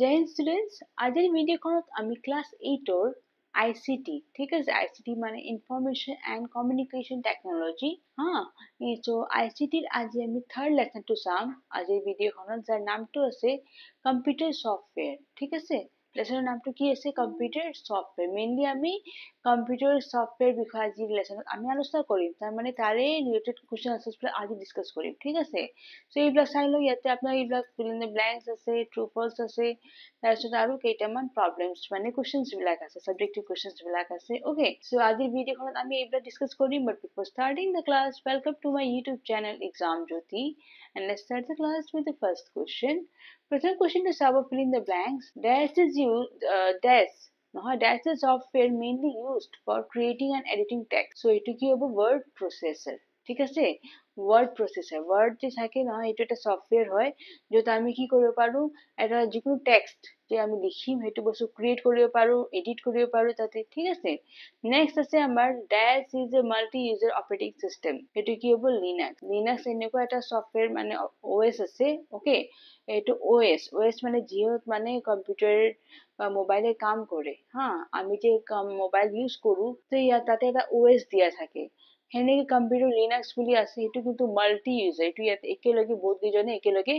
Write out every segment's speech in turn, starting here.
জয় Hind students, আজিৰ ভিডিঅ'খনত আমি class 8ৰ ICT, ঠিক আছে, ICT মানে ইনফৰমেশ্যন এণ্ড কমিউনিকেশ্যন টেকনলজি। চ' ICTৰ আজি আমি থাৰ্ড লেচনটো চাম আজিৰ ভিডিঅ'খনত, যাৰ নামটো আছে কম্পিউটাৰ ছফ্টৱেৰ। ঠিক আছে, লেচনৰ নামটো কি আছে? Computer software. মেইনলি আমি কম্পিউটাৰ ছফ্টৱেৰ বিষয়ে আজিৰ লেচনত আমি আলোচনা কৰিম, তাৰমানে তাৰে ৰিলেটেড কুৱেশ্যন আনচাৰ্ছবিলাক আজি ডিছকাছ কৰিম। ঠিক আছে, চ' এইবিলাক চাই লওঁ। ইয়াতে আপোনাৰ এইবিলাক ফিল ইন দ্য ব্লেংকছ আছে, ট্ৰু ফলছ আছে, তাৰপিছত আৰু কেইটামান প্ৰব্লেমছ মানে কুৱেশ্যনছ বিলাক আছে, ছাবজেক্টিভ কুৱেশ্যনছ বিলাক আছে। অ'কে, চ' আজিৰ ভিডিঅ'খনত আমি এইবিলাক ডিছকাছ কৰিম। But before starting the class, welcome to my YouTube channel exam Jyoti, and let's start the class with the first question. প্ৰথম কুৱেশ্যনটো চাব, fill in the blanks. Dash is used, নহয়, that's a software mainly used for creating and editing text. So এইটো কি হ'ব? word processor. ঠিক আছে, word processor, word যে থাকে নহয়, এইটো এটা ছফ্টৱেৰ হয় য'ত আমি কি কৰিব পাৰোঁ, এটা যিকোনো টেক্সট যে আমি লিখিম সেইটো বস্তু ক্ৰিয়েট কৰিব পাৰোঁ, এডিট কৰিব পাৰোঁ তাতে। ঠিক আছে, নেক্সট আছে আমাৰ ডেছ is a multi user operating system. সেইটো কি হ'ব? লিনাক্স। লিনাক্স এনেকুৱা এটা ছফ্টৱেৰ মানে OS আছে। অ'কে, এইটো OS মানে যিহত মানে কম্পিউটাৰ বা মোবাইলে কাম কৰে। আমি যে মোবাইল ইউজ কৰোঁ, তো তাতে এটা OS দিয়া থাকে। সেনেকে কম্পিউটাৰ লিনাক্স বুলি আছে, সেইটো কিন্তু মাল্টি ইউজাৰ। এইটো ইয়াত একেলগে বহুত কেইজনে একেলগে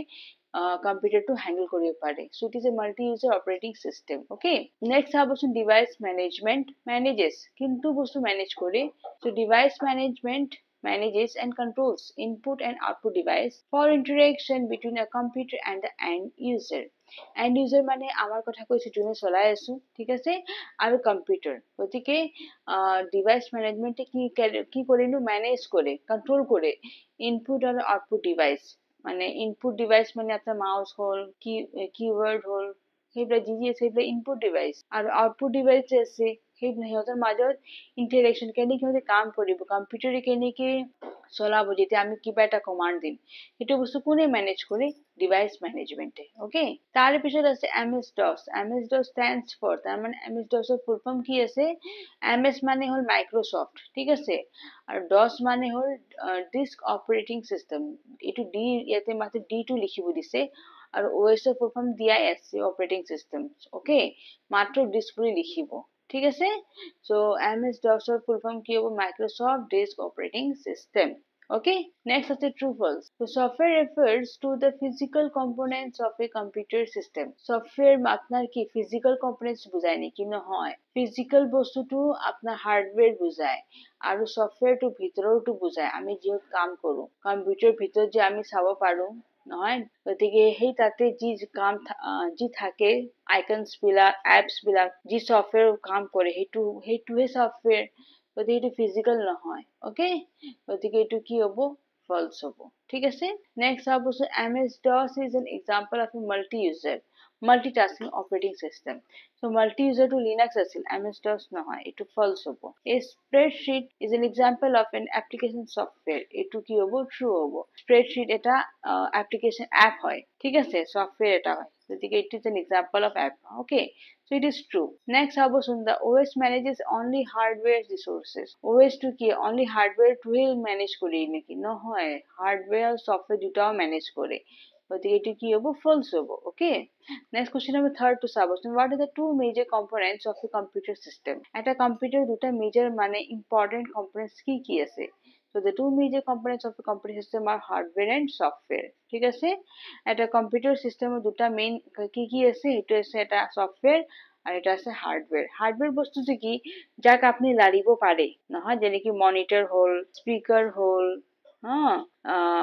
কম্পিউটাৰটো হেণ্ডেল কৰিব পাৰে। So' it is a multi user operating system. Okay, next চাবচোন, ডিভাইচ মেনেজমেণ্ট। মেনেজেছ, কিন্তু বস্তু মেনেজ কৰে। So' device management manages and controls input and output device for interaction between a computer and the end user. End user মানে আমাৰ কথা কৈছো যোনে চলাই আছো, ঠিক আছে, আৰু কম্পিউটাৰ। গতিকে ডিভাইচ মেনেজমেণ্টে কি কৰেনো? মেনেজ কৰে, কণ্ট্ৰল কৰে ইনপুট আৰু আউটপুট ডিভাইচ। মানে ইনপুট ডিভাইচ মানে আপোনাৰ মাউচ হ'ল, কিৱৰ্ড হ'ল, সেইবিলাক যি আছে সেইবিলাক ইনপুট ডিভাইচ। আৰু আউটপুট ডিভাইচ যে আছে সিহঁতৰ মাজত ইণ্টাৰেকশ্যন, কেনেকৈ সিহঁতে কাম কৰিব, কম্পিউটাৰে কেনেকৈ চলাব যেতিয়া আমি কিবা এটা কমাণ্ড দিম, সেইটো বস্তু কোনে মেনেজ কৰে? ডিভাইচ মেনেজমেণ্টে। অ'কে, তাৰপিছত আছে MS-DOS। MS-DOS stands for, তাৰমানে MS-DOSৰ ফুল ফৰ্ম কি আছে? MS মানে হ'ল মাইক্ৰ'ছফ্ট, ঠিক আছে, আৰু DOS মানে হ'ল ডিস্ক অপাৰেটিং চিষ্টেম। এইটো ডি, ইয়াতে মাত্ৰ ডিটো লিখিব দিছে, আৰু OSৰ full form DISC operating system. Okay, মাত্ৰ ডিস্ক বুলি লিখিব। ঠিক আছে, চ' MS-DOSৰ ফুল ফৰ্ম কি হ'ব? Microsoft disk operating system. Okay, next আছে true false. So software refers to the physical components of a computer system. Software আপনার কি physical components বুঝায় নেকি? নহয়, physical বস্তুটো আপনার হার্ডওয়্যার বুঝায়, আৰু softwareটো ভিতৰৰটো বুঝায়। আমি যিহত কাম কৰোঁ, কম্পিউটাৰ ভিতৰত যে আমি চাব পাৰোঁ নহয়, গতিকে সেই তাতে যি থাকে আইকনছ বিলাক, এপছ বিলাক, যি ছফ্টৱেৰ কাম কৰে, সেইটোহে ছফ্টৱেৰ। গতিকে এইটো ফিজিকেল নহয়। অ'কে, গতিকে এইটো কি হ'ব? ফলছ হ'ব। ঠিক আছে, নেক্সট চাবচোন, MS-DOS is an example of a multi-user multitasking operating system. So multi-user to Linux আছিল, MS-DOS নহয়, এইটো ফলছ হ'ব। A spreadsheet is an example of an application software. এইটো কি হ'ব? ট্ৰু হ'ব। স্প্ৰেডশ্বীট এটা এপ্লিকেশ্যন এপ হয়, ঠিক আছে, ছফ্টৱেৰ এটা হয়, গতিকে it is an example of app. Okay, so it is true. Next চাবচোন, the OS manages only hardware resources. OS টো কি only hardware টোহে মেনেজ কৰে নেকি? নহয়, হাৰ্ডৱেৰ আৰু ছফ্টৱেৰ দুটাও মেনেজ কৰে। গতিকে এইটো কি হ'ব? ফলছ হ'ব। অ'কে, নেক্সট কুৱেশ্যন নম্বৰ থাৰ্ডটো চাবচোন, what are the two major components of a computer system? এটা কম্পিউটাৰ দুটা মেজৰ মানে ইম্পৰ্টেণ্ট কম্পনেণ্টছ কি কি আছে? So the two major components of a computer system are hardware and software. ঠিক আছে, এটা কম্পিউটাৰ চিষ্টেমৰ দুটা মেইন কি কি আছে? সেইটো আছে এটা ছফ্টৱেৰ আৰু এটা আছে হাৰ্ডৱেৰ। হাৰ্ডৱেৰ বস্তুটো কি? যাক আপুনি লাৰিব পাৰে নহয়, যেনেকৈ মনিটৰ হ'ল, স্পীকাৰ হ'ল,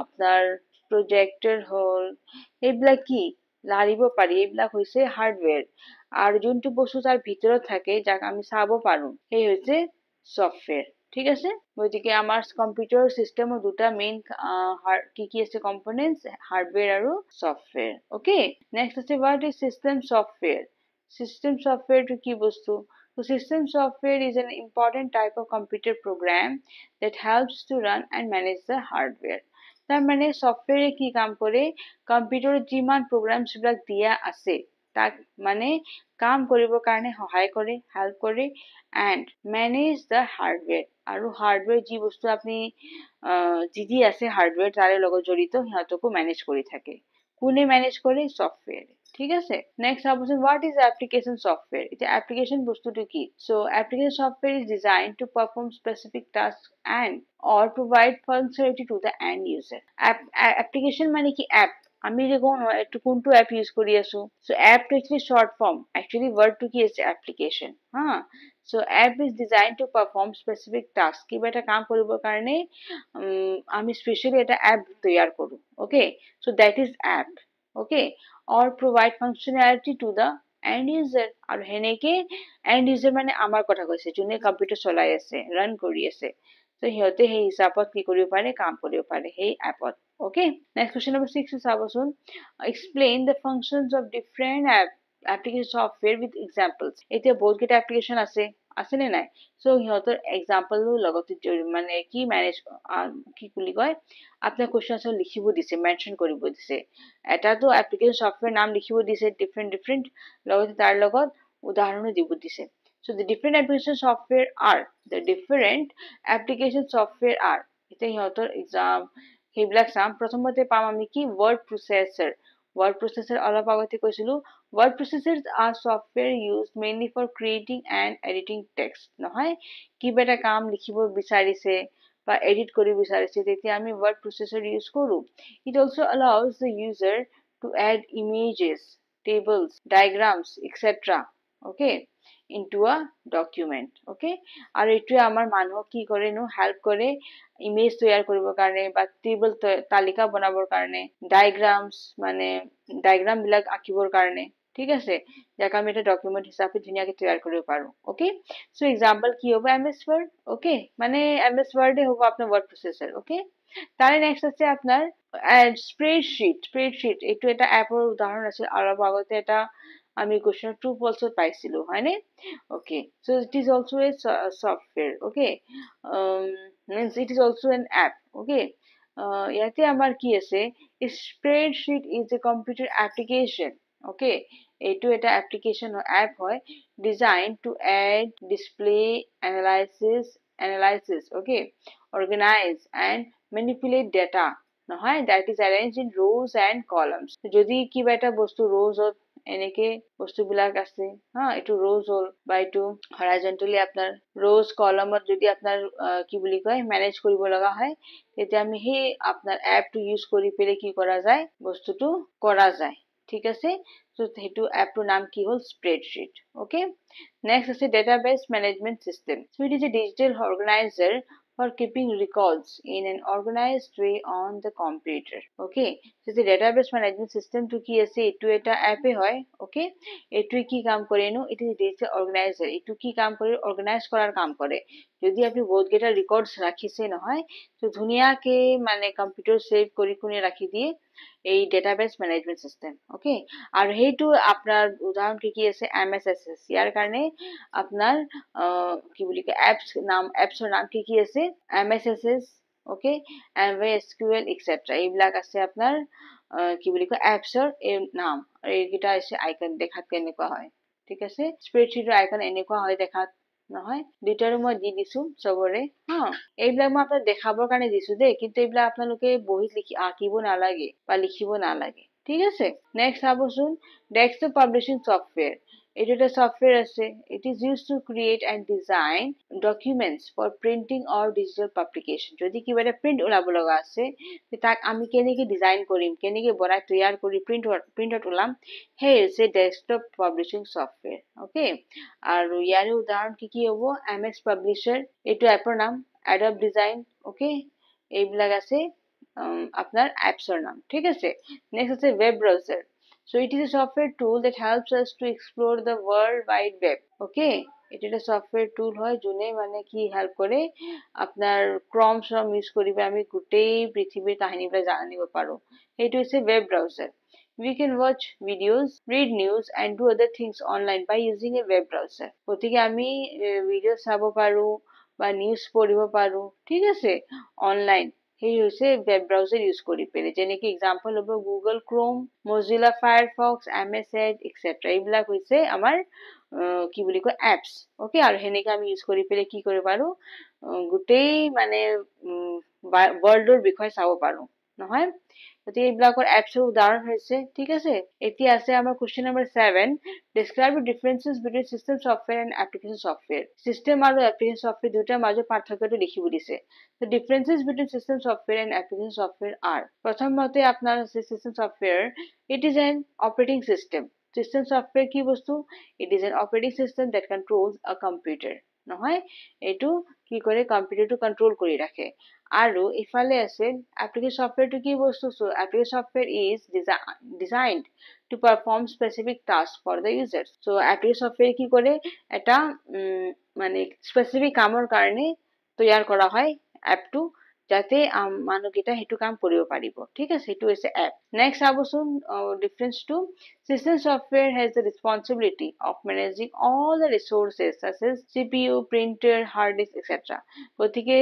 আপোনাৰ প্ৰজেক্টৰ হ'ল, এইবিলাক কি লাৰিব পাৰি, এইবিলাক হৈছে হাৰ্ডৱেৰ। আৰু যোনটো বস্তু তাৰ ভিতৰত থাকে যাক আমি চাব পাৰোঁ, সেই হৈছে ছফ্টৱেৰ। ঠিক আছে, গতিকে আমাৰ কম্পিউটাৰ চিষ্টেমৰ দুটা মেইন কি আছে কম্পনেণ্টছ? হাৰ্ডৱেৰ আৰু ছফ্টৱেৰ। অ'কে, নেক্সট আছে what is system software? System software to কি বস্তু? So system software is an important type of computer program that helps to run and manage the hardware. তাৰমানে ছফ্টৱেৰে কি কাম কৰে? কম্পিউটাৰত যিমান প্ৰগ্ৰামছবিলাক দিয়া আছে তাক মানে কাম কৰিবৰ কাৰণে সহায় কৰে, হেল্প কৰে, এণ্ড মেনেজ দ্য হাৰ্ডৱেৰ। আৰু হাৰ্ডৱেৰ যি বস্তু আপুনি যি আছে হাৰ্ডৱেৰ তাৰে লগত জড়িত, সিহঁতকো মেনেজ কৰি থাকে। কোনে মেনেজ কৰে? ছফ্টৱেৰ। ঠিক আছে নেক্সট চাবচোন হোৱাট ইজ এপ্লিকেশ্যন ছফ্টৱেৰ এতিয়া এপ্লিকেশ্যন বস্তুটো কি so' application software is design to perform specific task and or provide functionality to the end user application মানে কি এপ আমি যে কওঁ এইটো কোনটো এপ ইউজ কৰি আছো চ' এপটো একচুৱেলি শ্বৰ্ট ফৰ্ম একচুৱেলি ৱৰ্ডটো কি আছে এপ্লিকেশ্যন হা so' app is design to perform specific task কিবা এটা কাম কৰিবৰ কাৰণে আমি স্পেচিয়েলি এটা এপ তৈয়াৰ কৰোঁ okay so' that is app okay or provide functionality to the end user আৰু হেনেকে end user মানে আমাৰ কথা কৈছে যোনে কম্পিউটাৰ চলাই আছে ৰান কৰি আছে তো সিহঁতে সেই হিচাপত কি কৰিব পাৰে কাম কৰিব পাৰে সেই এপত okay next question number 6 চাবচোন explain the functions of different application software with examples এতিয়া বহুত কেইটা এপ্লিকেশন আছে নে নাই সো সিহঁতৰ এক্সাম্পল লগতে মানে কি মেনেজ কি বুলি কয় আপোনাৰ কোৱেশ্চন লিখিব দিছে মেনশন কৰিব দিছে এটাতো এপ্লিকেশন সফটওয়্যাৰ নাম লিখিব দিছে ডিফাৰেন্ট লগতে তাৰ লগত উদাহৰণো দিব দিছে so the different application software are এতিয়া সিহঁতৰ এক্সাম সেইবিলাক চাম প্ৰথমতে পাম আমি কি word processor অলপ আগতে কৈছিলো word processors are software used mainly for creating and editing text নহয় কিবা এটা কাম লিখিব বিচাৰিছে বা edit কৰিব বিচাৰিছে তেতিয়া আমি word processor use কৰো it also allows the user to add images tables diagrams etc okay into a document okay আৰু এইটোৱে আমাৰ মানুহক কি কৰে নো হেল্প কৰে ইমেজ তৈয়াৰ কৰিবৰ কাৰণে বা টেবল তালিকা বনাবৰ কাৰণে ডায়াগ্ৰামস মানে ডায়াগ্ৰাম বিলাক আঁকিবৰ কাৰণে ঠিক আছে যাক আমি এটা ডকুমেন্ট হিচাপে ধুনীয়াকে তৈয়াৰ কৰিব পাৰো ওকে সো এক্সাম্পল কি হ'ব এমএস ওয়াৰ্ড ওকে মানে এমএস ওয়াৰ্ডে হ'ব আপোনাৰ ওয়াৰ্ড প্ৰসেসৰ ওকে তাৰে নেক্সট আছে আপোনাৰ স্প্ৰেডশিট এইটো এটা এপৰ উদাহৰণ আছে অলপ আগতে এটা আমি কোশ্চেন ট্ৰু ফলছত পাইছিলো হয়নে okay so it is also a software okay means it is also an app okay ইয়াতে আমাৰ কি আছে spreadsheet is a computer application okay এইটো এটা application app হয় designed to add display analysis okay organize and manipulate data নহয় that is arranged in rows and columns যদি কিবা এটা বস্তু rows এনেকে বস্তুবিলাক আছে হা এটো rows হল বা এটো horizontally আপনার rows column যদি আপনার কি বুলি কয় ম্যানেজ কৰিব লগা হয় তেতিয়া আমি হে আপনাৰ অ্যাপ টু ইউজ কৰি পেলে কি কৰা যায় বস্তুটো কৰা যায় ঠিক আছে সো হেতু অ্যাপটোৰ নাম কি হল স্প্রেডশিট ওকে নেক্সট আছে database management system so it is a digital organizer for keeping records in an organized way on the computer okay so the database management system to ki ase etu eta app e hoy okay etu ki kaam kore no it is digital organizer etu ki kaam kore organize korar kaam kore যদি আপনি বহুত গেটা records রাখিছে নহয় তো ধুনিয়া কে মানে computer save কৰি কোনে ৰাখি দিয়ে এই database management system okay R হেতু আপনাৰ উদাহৰণ কি আছে এমএসএসএস ইয়াৰ কাৰণে আপনাৰ কি বলি অ্যাপসৰ নাম কি আছে এমএসএসএস ওকে এমএসকিউএল এটসেট্ৰা এইবিলাক আছে আপনাৰ কি বলি অ্যাপসৰ এই নাম আৰ এইগিটা আছে আইকন দেখাত কেনেকুৱা হয় ঠিক আছে স্প্ৰেডশিটৰ আইকন এনেকুৱা হয় দেখাত নহয় দুটাৰো মই দি দিছো চবৰে হা এইবিলাক মই আপোনাক দেখাবৰ কাৰণে দিছো দেই কিন্তু এইবিলাক আপোনালোকে বহিত লিখি আঁকিব নালাগে বা লিখিব নালাগে ঠিক আছে নেক্সট চাবচোন ডেস্কটপ পাবলিশিং সফটওয়্যার এটা একটা সফটওয়্যার আছে it is used to create and design documents for printing or digital publication যদি কিবা এটা প্রিন্ট ওলাব লগা আছে তাক আমি কেনেকে ডিজাইন কৰিম কেনেকে বনাই তৈয়াৰ কৰি প্ৰিন্টত ওলাম হে হৈছে ডেস্কটপ পাবলিশিং সফটওয়্যাৰ ওকে আৰু ইয়াৰ উদাহৰণ কি হ'ব এমএস পাবলিশাৰ এইটো এপৰ নাম Adobe Design ওকে এইবিলাক আছে আপনাৰ অ্যাপসৰ নাম ঠিক আছে নেক্সট আছে web browser so it is a software tool that helps us to explore the world wide web okay এটা একটা সফটওয়্যার টুল হয় যোনে মানে কি হেল্প করে আপনার ক্রম শ্রম ইউজ করিবে আমি গোটেই পৃথিবীর কাহিনীবিলাক জানিব পাৰো সেইটো হৈছে web browser we can watch videos read news and do other things online by using a web browser গতিকে আমি ভিডিও চাব পাৰো বা নিউজ পঢ়িব পাৰো ঠিক আছে অনলাইন সেই হৈছে ওয়েব ব্ৰাউজাৰ ইউজ কৰি পেলে যেনেকি এক্সাম্পল হ'ব গুগল ক্ৰোম মজিলা ফায়াৰফক্স এমএছ এড এটসেট্ৰা এইবিলাক হৈছে আমাৰ কি বুলি কয় এপস ওকে আৰু হেনেকে আমি ইউজ কৰি পেলে কি কৰিব পাৰো গোটেই মানে ওয়াৰ্ল্ডৰ বিষয় চাব পাৰো নহয় গতিকে এইবিলাকৰ এপছৰ উদাহৰণ হৈছে ঠিক আছে এতিয়া আছে আমাৰ question number 7 describe the differences between system software and application software system আৰু application software দুটাৰ মাজৰ পাৰ্থক্যটো লিখিব দিছে the differences between system software and application software are প্ৰথমতে আপোনাৰ আছে system software it is an operating system system software কি বস্তু it is an operating system that controls a computer নহয় এটো কি কৰে কম্পিউটাৰটো কন্ট্ৰোল কৰি ৰাখে আৰু ইফালে আছে application software to কি বস্তু so application software is designed to perform specific tasks for the users so application software কি কৰে এটা মানে স্পেসিফিক কামৰ কাৰণে তৈয়াৰ কৰা হয় এপটো যাতে মানুহকেইটা হেতু কাম কৰিব পাৰিব ঠিক আছে হেতু হৈছে এপ নেক্সট আবচোন difference to system software has the responsibility of managing all the resources such as CPU printer hard disk etc গতিকে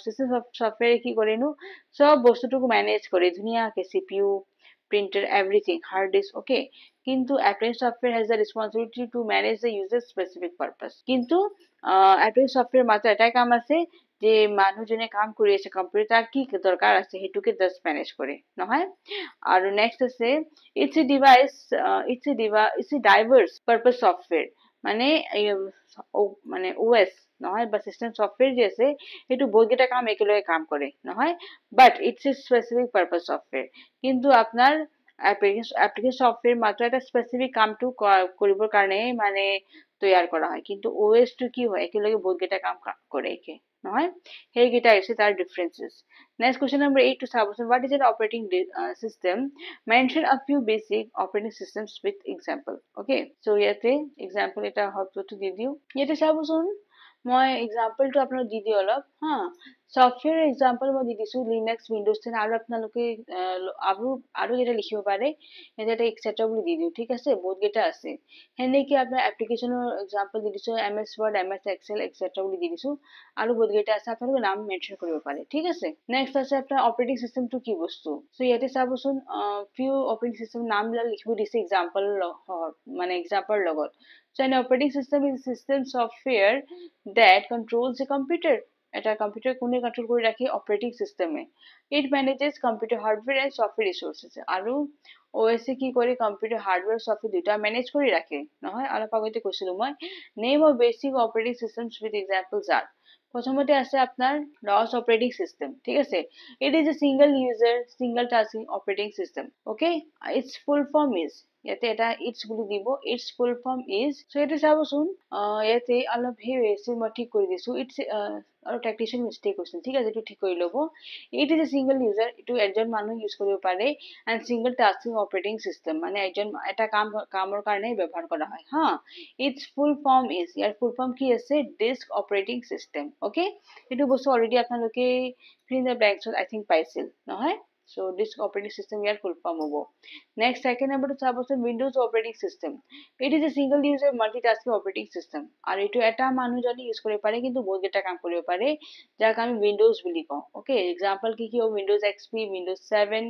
system software কি করেনো সব বস্তুটুকু ম্যানেজ করে ধুনিয়াকে CPU printer everything hard disk okay কিন্তু application software has the responsibility to manage the user specific purpose কিন্তু application software মাত্র এটাই কাম আছে যে মানুষজনে কাম কৰি আছে কম্পিউটাৰ কি দৰকাৰ আছে হেতুকে জাস্ট ম্যানেজ কৰে নহয় আৰু নেক্সট আছে it's a diverse purpose software মানে মানে OS নহয় বা সিস্টেম সফটওয়্যার যে আছে এটু বহুতটা কাম একেলগে কাম করে নহয় but it's a specific purpose software কিন্তু আপনার অ্যাপ্লিকেশন সফটওয়্যার মাত্র একটা স্পেসিফিক কামটো কৰিবৰ কাৰণে মানে তৈয়াৰ কৰা হয় কিন্তু OS টো কি হয় একেলগে বহুতটা কাম কৰে একে নহয় সেইকেইটা আছে তাৰ differences next question number 8 to সাবসন what is an operating system mention a few basic operating systems with example okay so ইয়াতে example এটা হয়তো দি দিও ইয়াতে সাবসন মই example টো আপোনাক দি দিও অলপ হা সফটওয়্যার example মই দি দিছো লিনাক্স উইন্ডোজ 10 আৰু আপোনালোকে আৰু যেটা লিখিব পাৰে এটা এটসেট্ৰা বুলি দি দিও ঠিক আছে বহুত কেইটা আছে হেনে কি আপোনাৰ এপ্লিকেশনৰ example দি দিছো MS Word MS Excel এটসেট্ৰা বুলি দি দিছো আৰু বহুত কেইটা আছে আপোনালোকে নাম মেনশন কৰিব পাৰে ঠিক আছে নেক্সট আছে আপোনাৰ অপাৰেটিং সিস্টেমটো কি বস্তু সো ইয়াতে চাবচোন ফিউ অপাৰেটিং সিস্টেম নামবিলাক লিখিব দিছে example মানে example লগত so an operating system is a system software that controls a computer এটা কম্পিউটার কোনে কন্ট্রোল করে রাখে অপারেটিং সিস্টেমে it manages computer hardware and software resources আৰু OS কি করে কম্পিউটার হার্ডওয়্যার সফটওয়্যার দুটা ম্যানেজ করে রাখে নহয় অলপ আগতে কৈছিলো মই name of basic operating systems with examples আর প্রথমতে আছে আপনার ROS অপারেটিং সিস্টেম ঠিক আছে it is a single user single tasking operating system okay it's full form is ইয়াতে এটা ইটস বুলি দিব it's full form is so এটা চাবচোন ইয়াতে অলপ হে হৈছে মই ঠিক কৰি দিছো ইটস আৰু টেকনিশিয়ান মিস্টেক হৈছে ঠিক আছে এটো ঠিক কৰি লব it is a single user এটো একজন মানুহ ইউজ কৰিব পাৰে and single tasking operating system মানে একজন এটা কামৰ কাৰণে ব্যৱহাৰ কৰা হয় হা ইটস ফুল ফৰ্ম ইজ ইয়াৰ ফুল ফর্ম কি আছে ডিস্ক অপারেটিং সিস্টেম ওকে এটো বস্তু অলরেডি আপোনালোকে fill in the blanks I think পাইছিল নহয় so disk operating system ইয়াৰ full form হ'ব next second number to চাবচোন windows operating system it is a single user multitasking operating system আৰু এটো এটা মানুহজনে ইউজ কৰিব পাৰে কিন্তু বহুত কেইটা কাম কৰিব পাৰে যাক আমি windows বুলি কওঁ ওকে एग्जांपल কি কি windows xp windows 7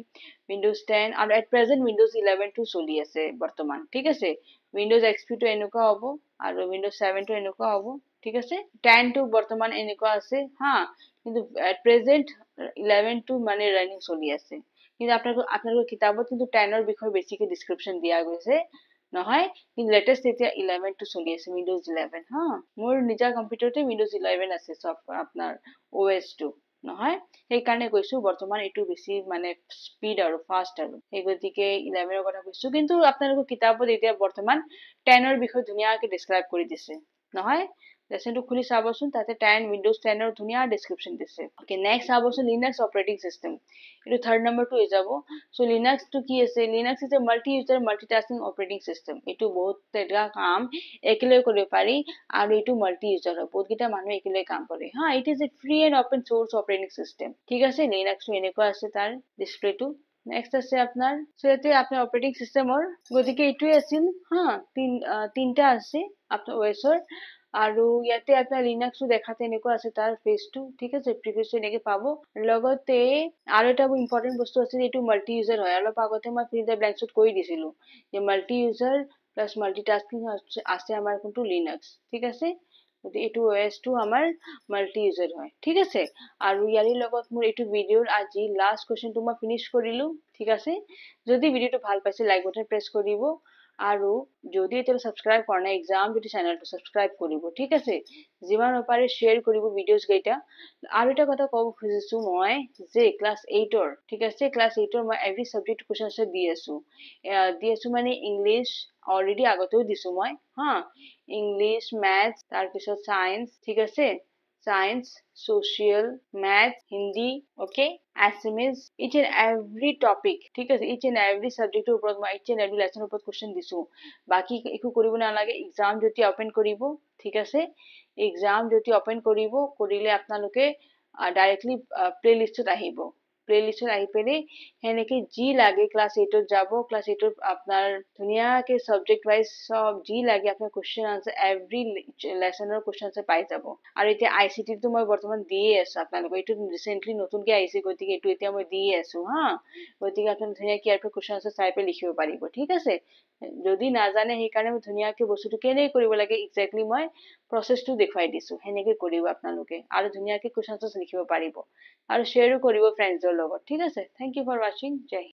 windows 10 আৰু at present windows 11 টো চলি আছে বৰ্তমান ঠিক আছে windows xp টো এনেকুৱা হ'ব আৰু windows 7 টো এনেকুৱা হ'ব ঠিক আছে 10 টো বৰ্তমান এনেকুৱা আছে হা কিন্তু at present 11 টো মানে ৰানিং চলি আছে কিন্তু আপোনালোকৰ কিতাবত কিন্তু 10 ৰ বিষয়ে বেছিকে ডেসক্ৰিপচন দিয়া গৈছে নহয় কিন্তু লেটেস্ট এতিয়া 11 টো চলি আছে উইন্ডোজ 11 হা মোৰ নিজৰ কম্পিউটাৰতে উইন্ডোজ 11 আছে সব আপোনাৰ OS টো নহয় সেই কাৰণে কৈছো বৰ্তমান এটো বেছি মানে স্পিড আৰু ফাস্ট আৰু এই গতিকে 11 ৰ কথা কৈছো কিন্তু আপোনালোকৰ কিতাবত এতিয়া বৰ্তমান 10 ৰ বিষয়ে ধুনিয়াকে ডেসক্ৰাইব কৰি দিছে নহয় লেসনটো খুলি চাবচোন তাতে 10 উইন্ডোজ 10 ৰ ধুনিয়া ডেসক্ৰিপচন দিছে ওকে নেক্সট চাবচোন লিনাক্স অপারেটিং সিস্টেম এটো থার্ড নাম্বার টু হৈ যাব সো লিনাক্স তো কি আছে Linux is a multi user multitasking operating system এটো বহুত এটা কাম একেলগে কৰিব পাৰি আৰু এটো মাল্টি ইউজাৰ হয় বহুত কিটা মানুহ একেলগে কাম কৰে হা it is a free and open source operating system ঠিক আছে লিনাক্স তো এনেকুৱা আছে তাৰ ডিসপ্লেটো নেক্সট আছে আপোনাৰ সো এতে আপোনাৰ অপাৰেটিং সিস্টেমৰ গতিকে এটোই আছিল হা তিনটা আছে আপোনাৰ OSৰ আৰু ইয়াতে আপোনাৰ লিনাক্সটো দেখাতে এনেকুৱা আছে তাৰ ফেজটো ঠিক আছে প্ৰিভিয়াসলি এনেকে পাব লগতে আৰু এটা ইম্পৰ্টেন্ট বস্তু আছে এটো মাল্টি ইউজাৰ হয় অলপ আগতে মই ফিল দ্য ব্ল্যাঙ্কছত কৈ দিছিলো যে মাল্টি ইউজাৰ প্লাস মাল্টিটাস্কিং আছে আমাৰ কোনটো লিনাক্স ঠিক আছে গতিকে এইটো OS টো আমাৰ মাল্টি ইউজাৰ হয় ঠিক আছে আৰু ইয়াৰ লগত মোৰ এইটো ভিডিঅ'ৰ আজি লাষ্ট কুৱেশ্যনটো মই ফিনিশ কৰিলো ঠিক আছে যদি ভিডিঅ'টো ভাল পাইছে লাইক বাটন প্ৰেছ কৰিব আৰু যদি এতিয়ালৈ সাবস্ক্ৰাইব কৰা নাই এক্সাম যদি চেনেলটো সাবস্ক্ৰাইব কৰিব ঠিক আছে যিমান পাৰে শ্বেয়াৰ কৰিব ভিডিঅ'ছ কেইটা আৰু এটা কথা ক'ব খুজিছো মই যে ক্লাছ 8ৰ ঠিক আছে ক্লাছ 8ৰ মই এভৰি সাবজেক্ট কোৱেশ্চন আনসাৰ দি আছো মানে ইংলিছ অলৰেডি আগতেও দিছো মই হা ইংলিছ ম্যাথছ তাৰপিছত সায়েন্স ঠিক আছে science social math hindi okay assamese each and every topic ঠিক আছে each and every subject ওপৰত মই each and every lesson ওপৰত question দিছো বাকি একো কৰিব নালাগে এক্সাম যদি ওপেন কৰিব ঠিক আছে এক্সাম যদি ওপেন কৰিব কৰিলে আপোনালোকে ডাইৰেক্টলি প্লেলিষ্টত আহিব প্লেলিষ্টত আহি পেলে হেনেকে জি লাগে ক্লাছ 8ত যাব ক্লাছ 8ত আপোনাৰ ধুনিয়াকে সাবজেক্ট ওয়াইজ সব জি লাগে আপোনাৰ কোশ্চেন আনসাৰ এভৰি লেসনৰ কোশ্চেন আনসাৰ পাই যাব আৰু এতিয়া আইসিটি তো মই বৰ্তমান দিয়ে আছো আপোনালোকক এইটো ৰিসেন্টলি নতুনকে আহিছে গতিকে এইটো এতিয়া মই দিয়ে আছো হা গতিকে আপুনি ধুনিয়াকে ইয়াৰ পৰা কোশ্চেন আনসাৰ চাই পেলাই লিখিব পাৰিব ঠিক আছে যদি নাজানে সেইকাৰণে মই ধুনিয়াকে বস্তুটো কেনেকৈ কৰিব লাগে এক্স্যাক্টলি মই প্ৰসেসটো দেখুৱাই দিছো হেনেকে কৰিব আপোনালোকে আৰু ধুনিয়াকে কোশ্চেন আনসাৰ লিখিব পাৰিব আৰু শ্বেয়াৰো কৰিব ফ্ৰেণ্ডছৰ লগত ঠিক আছে thank you for watching Jay